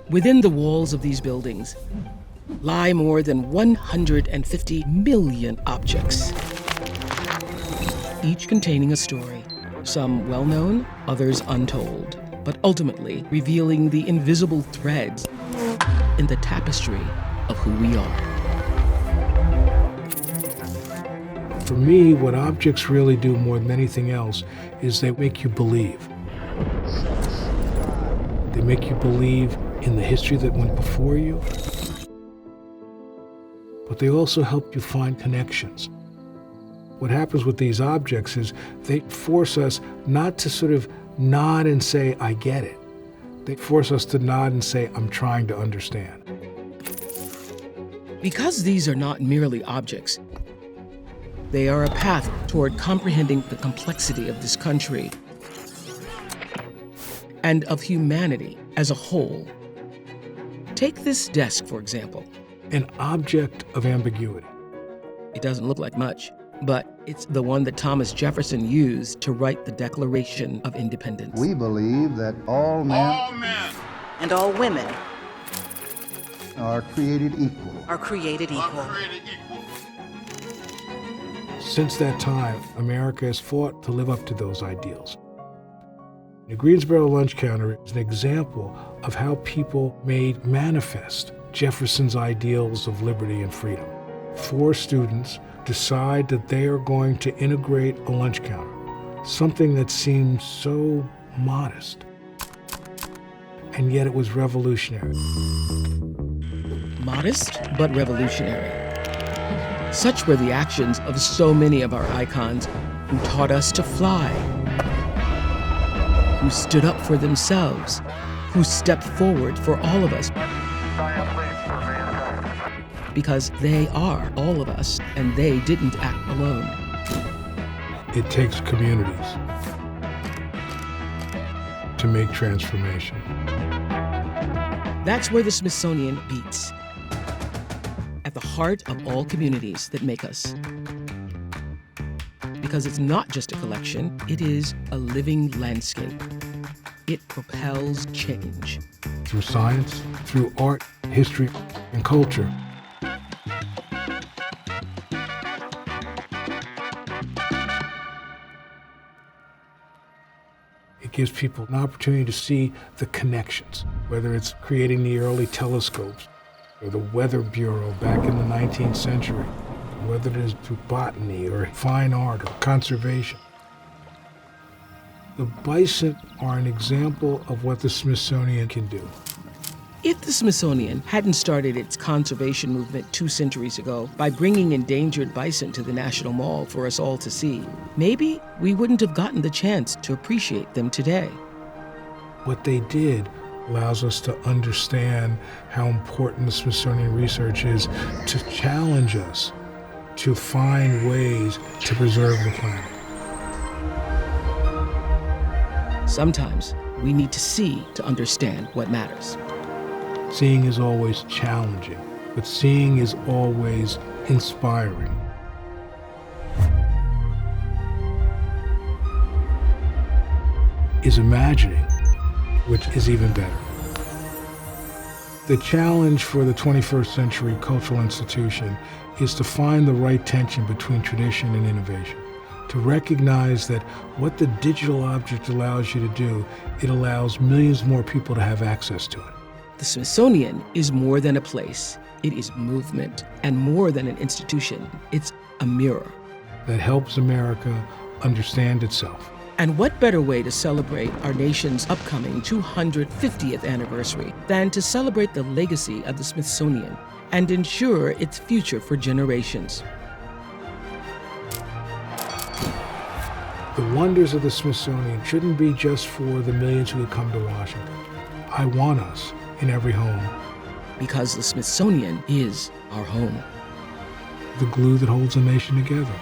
Within the walls of these buildings lie more than 150 million objects, each containing a story, some well-known, others untold, but ultimately revealing the invisible threads in the tapestry of who we are. For me, what objects really do more than anything else is they make you believe. They make you believe in the history that went before you, but they also help you find connections. What happens with these objects is they force us not to sort of nod and say, I get it. They force us to nod and say, I'm trying to understand. Because these are not merely objects, they are a path toward comprehending the complexity of this country and of humanity as a whole. Take this desk, for example. An object of ambiguity. It doesn't look like much, but it's the one that Thomas Jefferson used to write the Declaration of Independence. We believe that all men and all women are created equal. Since that time, America has fought to live up to those ideals. The Greensboro lunch counter is an example of how people made manifest Jefferson's ideals of liberty and freedom. 4 students decide that they are going to integrate a lunch counter, something that seems so modest, and yet it was revolutionary. Modest, but revolutionary. Such were the actions of so many of our icons who taught us to fly, who stood up for themselves, who stepped forward for all of us. Because they are all of us, and they didn't act alone. It takes communities to make transformation. That's where the Smithsonian beats. At the heart of all communities that make us. Because it's not just a collection, it is a living landscape. It propels change. Through science, through art, history, and culture. It gives people an opportunity to see the connections, whether it's creating the early telescopes or the Weather Bureau back in the 19th century, whether it is through botany or fine art or conservation. The bison are an example of what the Smithsonian can do. If the Smithsonian hadn't started its conservation movement 2 centuries ago by bringing endangered bison to the National Mall for us all to see, maybe we wouldn't have gotten the chance to appreciate them today. What they did allows us to understand how important the Smithsonian research is to challenge us to find ways to preserve the planet. Sometimes we need to see to understand what matters. Seeing is always challenging, but seeing is always inspiring. Is imagining, which is even better. The challenge for the 21st century cultural institution is to find the right tension between tradition and innovation, to recognize that what the digital object allows you to do, it allows millions more people to have access to it. The Smithsonian is more than a place. It is movement, and more than an institution. It's a mirror. That helps America understand itself. And what better way to celebrate our nation's upcoming 250th anniversary than to celebrate the legacy of the Smithsonian and ensure its future for generations? The wonders of the Smithsonian shouldn't be just for the millions who would come to Washington. I want us in every home. Because the Smithsonian is our home. The glue that holds a nation together.